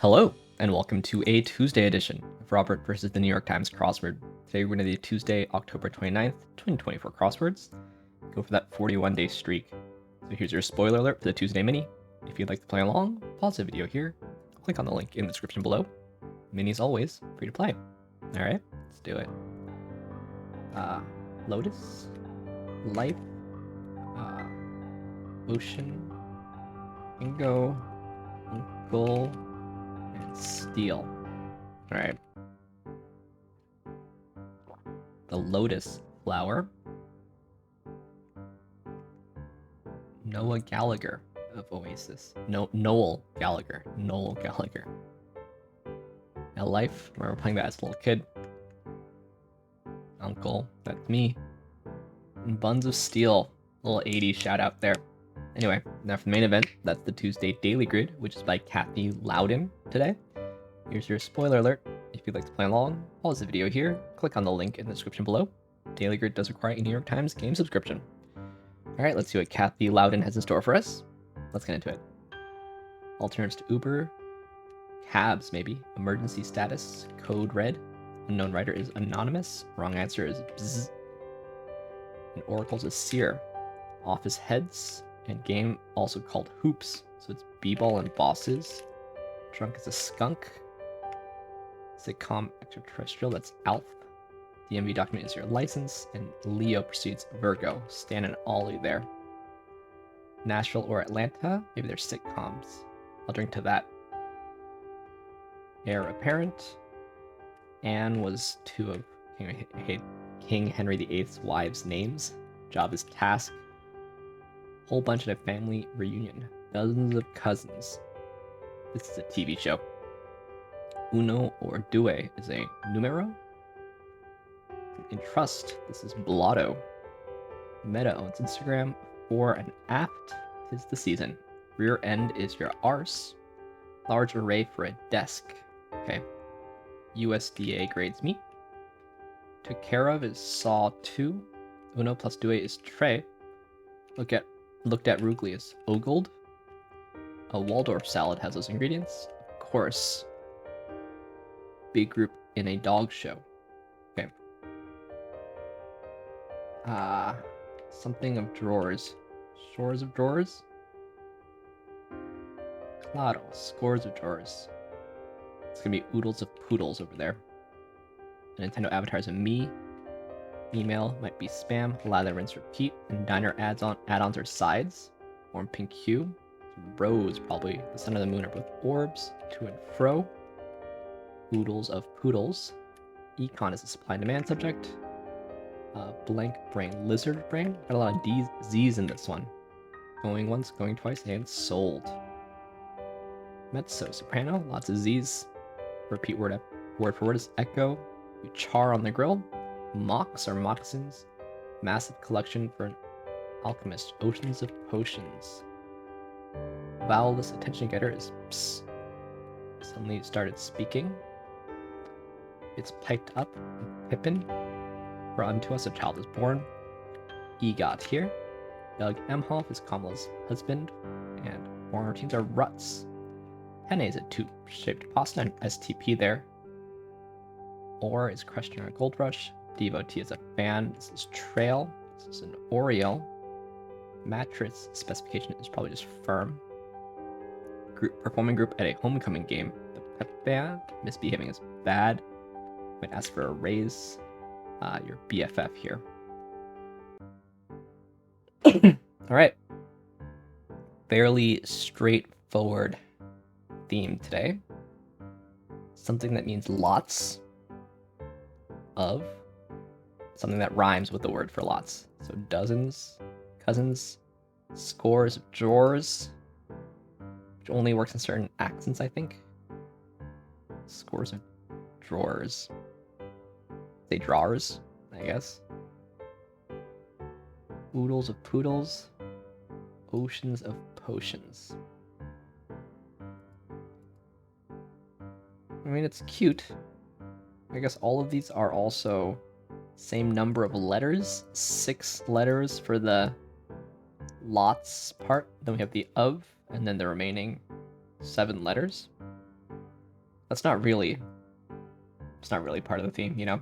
Hello, and welcome to a Tuesday edition of Robert versus the New York Times Crossword. Today we're going to do Tuesday, October 29th, 2024 crosswords. Go for that 41-day streak. So here's your spoiler alert for the Tuesday mini. If you'd like to play along, pause the video here, click on the link in the description below. Mini is always free to play. Alright, let's do it. Lotus, Life, Ocean, Bingo, Uncle, and Steel. Alright. The Lotus Flower. Noah Gallagher of Oasis. Noel Gallagher. Noel Gallagher. Now Life, I remember playing that as a little kid. Uncle, that's me. And Buns of Steel. Little 80s shout out there. Anyway, now for the main event, that's the Tuesday Daily Grid, which is by Kathy Lowden today. Here's your spoiler alert. If you'd like to play along, pause the video here, click on the link in the description below. Daily Grid does require a New York Times game subscription. Alright, let's see what Kathy Lowden has in store for us. Let's get into it. Alternatives to Uber, cabs maybe, emergency status, code red, unknown writer is anonymous, wrong answer is bzz, and oracles is seer, office heads, and game also called hoops, so it's b-ball and bosses, drunk is a skunk, sitcom extraterrestrial, that's Alf, DMV document is your license, and Leo precedes Virgo, Stan and Ollie there. Nashville or Atlanta, maybe they're sitcoms, I'll drink to that. Heir apparent, Anne was two of King Henry VIII's wives' names, job is task, whole bunch at a family reunion, dozens of cousins. This is a TV show. Uno or Due is a numero. In trust, this is Blotto. Meta owns Instagram. Fore and aft, 'tis the season. Rear end is your arse. Large array for a desk. Okay. USDA grades meat. Took care of is saw 2. Uno plus Due is tray. Looked at rugly is ogled. A Waldorf salad has those ingredients. Of course. Big group in a dog show. Okay. Something of drawers. Shores of drawers? Claro, scores of drawers. It's gonna be oodles of poodles over there. The Nintendo avatar is a me. Email might be spam, lather, rinse, repeat, and diner add-ons are sides. Warm pink hue. Rose, probably. The sun and the moon are both orbs. To and fro. Oodles of poodles. Econ is a supply and demand subject. Blank brain, lizard brain. Got a lot of D's, Z's in this one. Going once, going twice, and sold. Mezzo, soprano, lots of Z's. Repeat word for word is echo. You char on the grill. Mocks or moccasins. Massive collection for an alchemist. Oceans of potions. Vowelless attention getter is ps. Suddenly started speaking. It's piped up. Pippin. For unto us a child is born. EGOT here. Doug Emhoff is Kamala's husband. And born routines are ruts. Penne is a tube-shaped pasta and STP there. Or is crushed in a gold rush. Devotee is a fan. This is trail. This is an Oreo. Mattress specification is probably just firm. Performing group at a homecoming game. The pep band. Misbehaving is bad. Might ask for a raise. Your BFF here. Alright. Fairly straightforward theme today. Something that means lots of. Something that rhymes with the word for lots. So dozens, cousins, scores of drawers, which only works in certain accents, I think. Scores of drawers. Say drawers, I guess. Oodles of poodles. Oceans of potions. I mean, it's cute. I guess all of these are also same number of letters. 6 letters for the lots part. Then we have the of, and then the remaining 7 letters. That's not really... It's not really part of the theme, you know?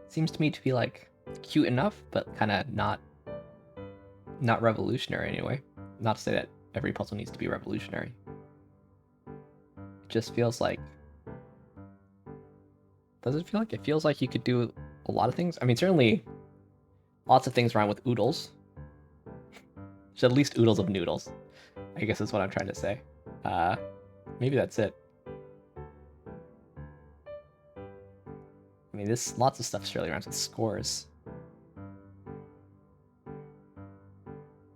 Seems to me to be, like, cute enough, but kind of not revolutionary anyway. Not to say that every puzzle needs to be revolutionary. It just feels like... Does it feel like? It feels like you could do a lot of things. I mean, certainly lots of things rhyme with oodles. There's at least oodles of noodles, I guess is what I'm trying to say. Maybe that's it. I mean, this lots of stuff surely rhymes with scores.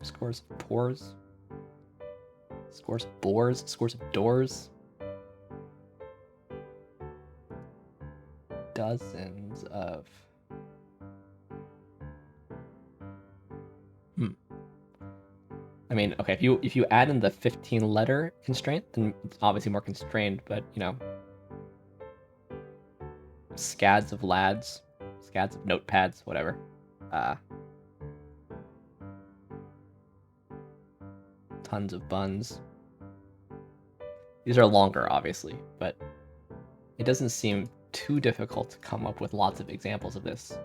Scores of pores. Scores of boars. Scores of doors. Dozens of... I mean, okay, if you add in the 15-letter constraint, then it's obviously more constrained, but, you know... Scads of lads. Scads of notepads, whatever. Tons of buns. These are longer, obviously, but it doesn't seem too difficult to come up with lots of examples of this.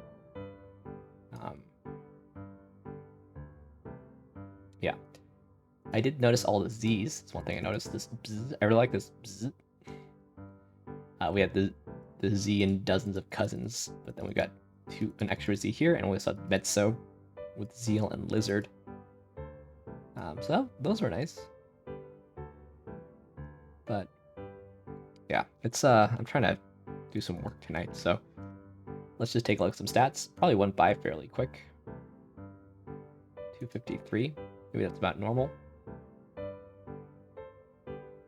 Yeah. I did notice all the Z's. It's one thing I noticed. This bzz. I really like this bzz. We had the Z in dozens of cousins, but then we got an extra Z here, and we also had mezzo with zeal and lizard. So those were nice. But yeah, it's I'm trying to do some work tonight, so let's just take a look at some stats. Probably went by fairly quick. 253. Maybe that's about normal.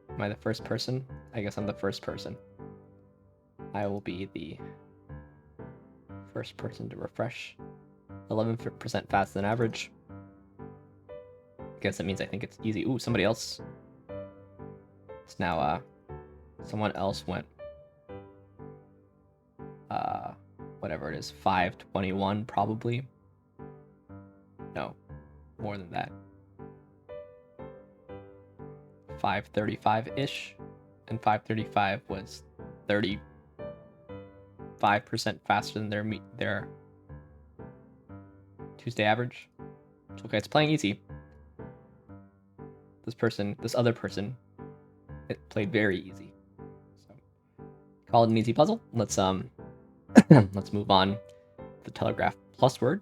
Am I the first person? I guess I'm the first person. I will be the first person to refresh. 11% faster than average. I guess that means I think it's easy. Ooh, somebody else. It's now, someone else went, whatever it is, 521 probably. No, more than that. 535-ish, and 535 was 35% faster than their Tuesday average. Okay, it's playing easy. This other person, it played very easy. So, call it an easy puzzle. Let's let's move on. The Telegraph PlusWord.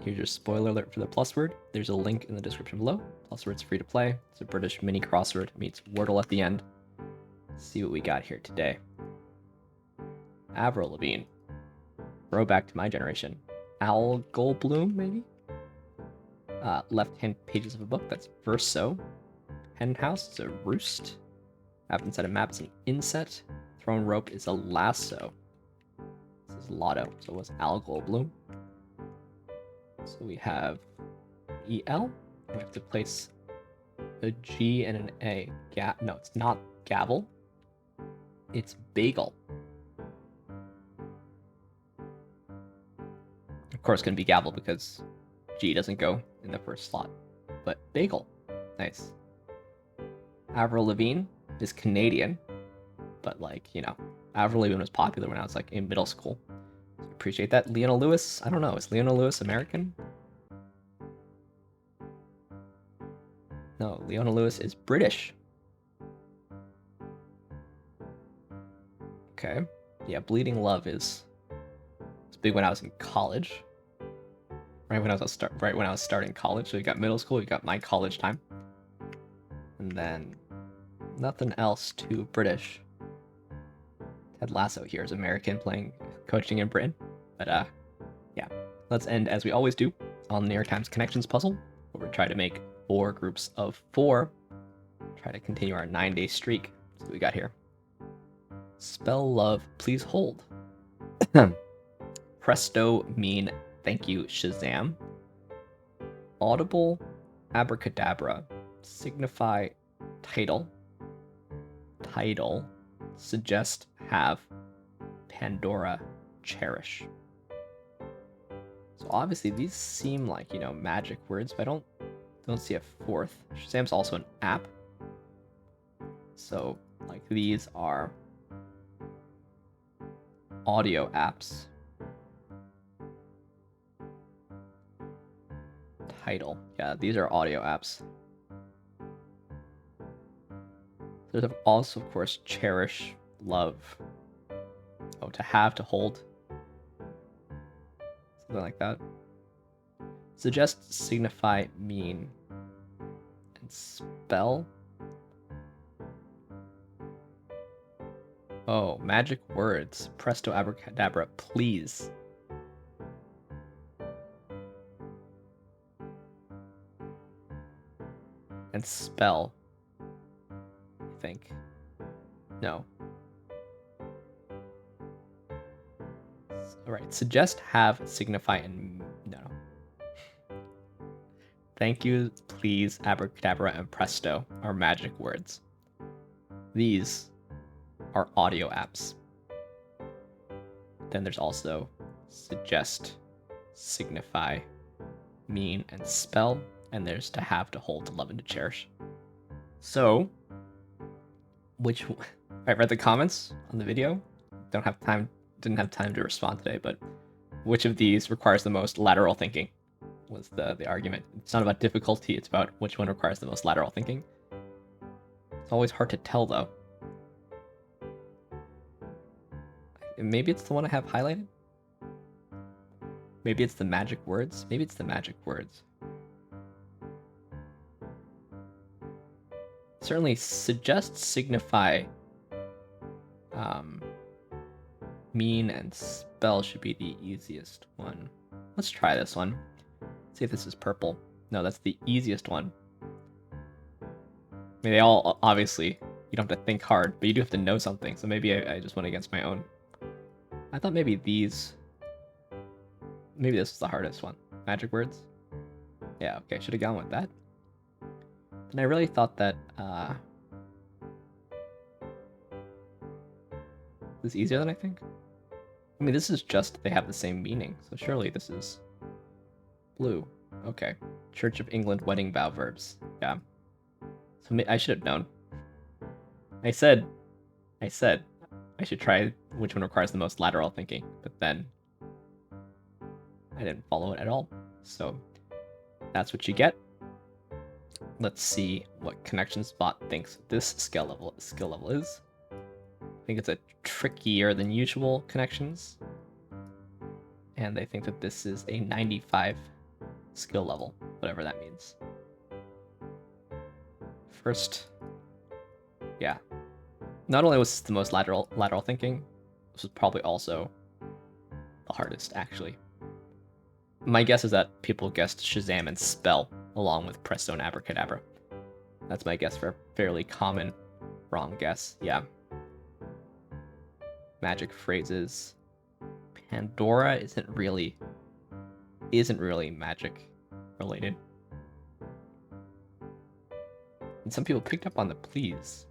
Here's your spoiler alert for the PlusWord. There's a link in the description below. PlusWord's free to play. It's a British mini crossword. Meets Wordle at the end. Let's see what we got here today. Avril Lavigne. Throwback to my generation. Owl Goldblum, maybe? Left-hand pages of a book. That's verso. Hen house is a roost. Map inside a map is an inset. Thrown rope is a lasso. This is lotto. So it was Al Goldblum. So we have EL. We have to place a G and an A. No, it's not gavel. It's bagel. Of course, it's going to be gavel because G doesn't go in the first slot. But bagel. Nice. Avril Lavigne is Canadian. But, like, you know, Avril Lavigne was popular when I was, like, in middle school. So appreciate that. Leona Lewis. I don't know. Is Leona Lewis American? No, Leona Lewis is British. Okay. Yeah, Bleeding Love is... It's big when I was in college. Right when I was starting college. So you got middle school, you got my college time. And then nothing else too British. Ted Lasso here is American coaching in Britain. But yeah. Let's end as we always do on the New York Times Connections puzzle, where we try to make 4 groups of 4. Try to continue our 9-day streak. That's what we got here. Spell love, please hold. Presto mean thank you, Shazam. Audible, abracadabra, signify title. Title, suggest, have. Pandora, cherish. So obviously these seem like, you know, magic words, but I don't see a fourth. Shazam's also an app. So like these are audio apps. Title. Yeah, these are audio apps. There's also, of course, cherish, love. Oh, to have, to hold. Something like that. Suggest, signify, mean, and spell. Oh, magic words. Presto abracadabra, please. And spell. I think. No. Alright, suggest, have, signify, and no. Thank you, please, abracadabra, and presto are magic words. These are audio apps. Then there's also suggest, signify, mean, and spell. And there's to have, to hold, to love, and to cherish. So, I read the comments on the video. Didn't have time to respond today, but which of these requires the most lateral thinking was the argument. It's not about difficulty, it's about which one requires the most lateral thinking. It's always hard to tell, though. Maybe it's the one I have highlighted? Maybe it's the magic words? Maybe it's the magic words. Certainly suggest, signify, mean, and spell should be the easiest one. Let's try this one. See if this is purple. No, that's the easiest one. I mean, they all, obviously, you don't have to think hard, but you do have to know something, so maybe I just went against my own. I thought maybe these... Maybe this was the hardest one. Magic words? Yeah, okay, should have gone with that. And I really thought that, this is easier than I think? I mean, this is just, they have the same meaning, so surely this is blue. Okay. Church of England wedding vow verbs. Yeah. So I should have known. I said I should try which one requires the most lateral thinking, but then I didn't follow it at all. So that's what you get. Let's see what ConnectionsBot thinks this skill level is. I think it's a trickier than usual connections. And they think that this is a 95 skill level, whatever that means. First, yeah. Not only was this the most lateral thinking, this was probably also the hardest, actually. My guess is that people guessed Shazam and spell along with presto and abracadabra. That's my guess for a fairly common wrong guess. Yeah. Magic phrases. Pandora isn't really magic related. And some people picked up on the please,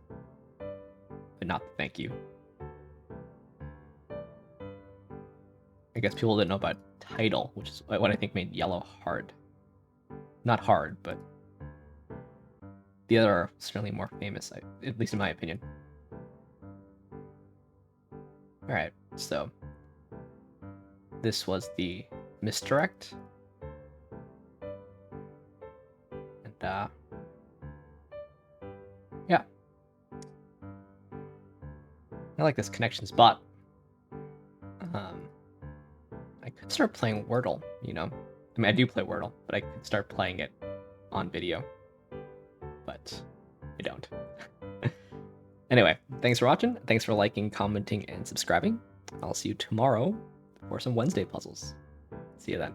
but not the thank you. I guess people didn't know about title, which is what I think made yellow hard. Not hard, but the other are certainly more famous, at least in my opinion. Alright, so this was the misdirect. And, yeah. I like this ConnectionsBot. I could start playing Wordle, you know? I mean, I do play Wordle, but I could start playing it on video. But I don't. Anyway, thanks for watching. Thanks for liking, commenting, and subscribing. I'll see you tomorrow for some Wednesday puzzles. See you then.